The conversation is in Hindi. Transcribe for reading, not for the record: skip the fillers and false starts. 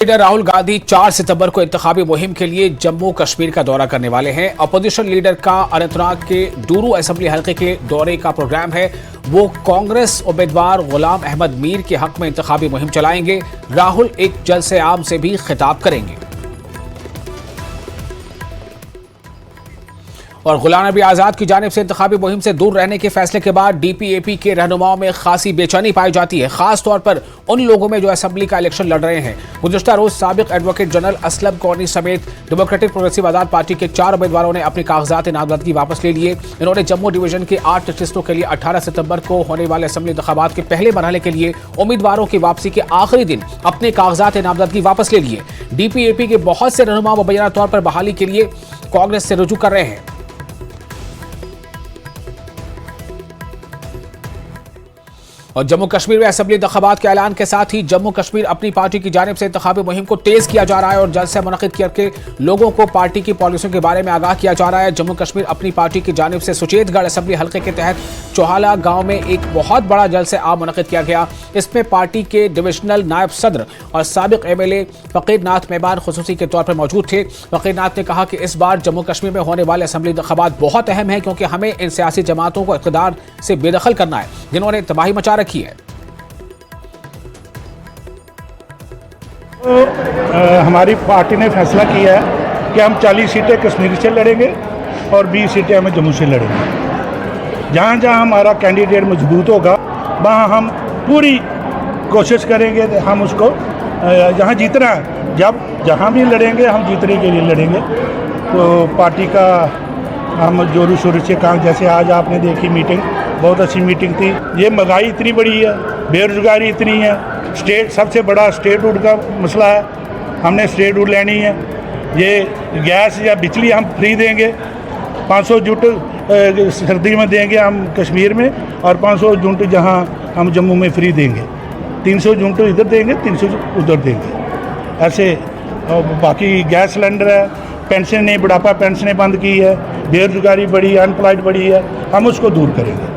लीडर राहुल गांधी 4 सितंबर को इंतखाबी मुहिम के लिए जम्मू कश्मीर का दौरा करने वाले हैं। अपोजिशन लीडर का अनंतनाग के डूरू असेंबली हलके के दौरे का प्रोग्राम है। वो कांग्रेस उम्मीदवार गुलाम अहमद मीर के हक में इंतखाबी मुहिम चलाएंगे। राहुल एक जलसे आम से भी खिताब करेंगे और गुलाम नबी आजाद की जानिब से इंतखाबी मुहिम से दूर रहने के फैसले के बाद डीपीएपी के रहनुमाओं में खासी बेचैनी पाई जाती है, खास तौर पर उन लोगों में जो असेंबली का इलेक्शन लड़ रहे हैं। गुज़िश्ता रोज साबिक एडवोकेट जनरल असलम कौनी समेत डेमोक्रेटिक प्रोग्रेसिव आजाद पार्टी के 4 उम्मीदवारों ने अपने कागजात नामजदगी वापस ले लिए। इन्होंने जम्मू डिवीजन के 8 नशिस्तों के लिए 18 सितंबर को होने वाले असेंबली इंतखाबात के पहले मरहले के लिए उम्मीदवारों की वापसी के आखिरी दिन अपने कागजात नामजदगी वापस ले लिए। डीपीएपी के बहुत से रहनुमा मुबैना तौर पर बहाली के लिए कांग्रेस से रुजू कर रहे हैं और जम्मू कश्मीर में असेंबली इंतखाबात के ऐलान के साथ ही जम्मू कश्मीर अपनी पार्टी की जानिब से इंतखाबी मुहिम को तेज किया जा रहा है और जलसे मुनक़िद करके लोगों को पार्टी की पॉलिसियों के बारे में आगाह किया जा रहा है। जम्मू कश्मीर अपनी पार्टी की जानिब से सुचेतगढ़ असेंबली हल्के के तहत चौहाला गांव में एक बहुत बड़ा जलसे आम मुनक़िद किया गया। इसमें पार्टी के डिविजनल नायब सदर और साबिक एमएलए फकीर नाथ मेहमान खुसूसी के तौर पर मौजूद थे। फकीर नाथ ने कहा कि इस बार जम्मू कश्मीर में होने वाले असेंबली इंतखाबात बहुत अहम है, क्योंकि हमें इन सियासी जमातों को इक़्तिदार से बेदखल करना है जिन्होंने तबाही मचा रखी है। हमारी पार्टी ने फैसला किया है कि हम 40 सीटें कश्मीर से लड़ेंगे और 20 सीटें हमें जम्मू से लड़ेंगे। जहाँ जहाँ हमारा कैंडिडेट मजबूत होगा वहाँ हम पूरी कोशिश करेंगे हम उसको जहाँ जीतना है, जब जहाँ भी लड़ेंगे हम जीतने के लिए लड़ेंगे। तो पार्टी का हम जोरों शोरों से काम, जैसे आज आपने देखी मीटिंग, बहुत अच्छी मीटिंग थी। ये महंगाई इतनी बड़ी है, बेरोजगारी इतनी है, स्टेट सबसे बड़ा स्टेटहुड का मसला है, हमने स्टेटहुड लेनी है। ये गैस या बिजली हम फ्री देंगे, 500 यूनिट सर्दी में देंगे हम कश्मीर में और 500 यूनिट जहाँ हम जम्मू में फ्री देंगे। 300 यूनिट इधर देंगे, 300 उधर देंगे। ऐसे बाकी गैस सिलेंडर है, पेंशन ने बुढ़ापा पेंशनें बंद की है, बेरोजगारी बढ़ी है, अनएम्प्लॉयड बढ़ी है, हम उसको दूर करेंगे।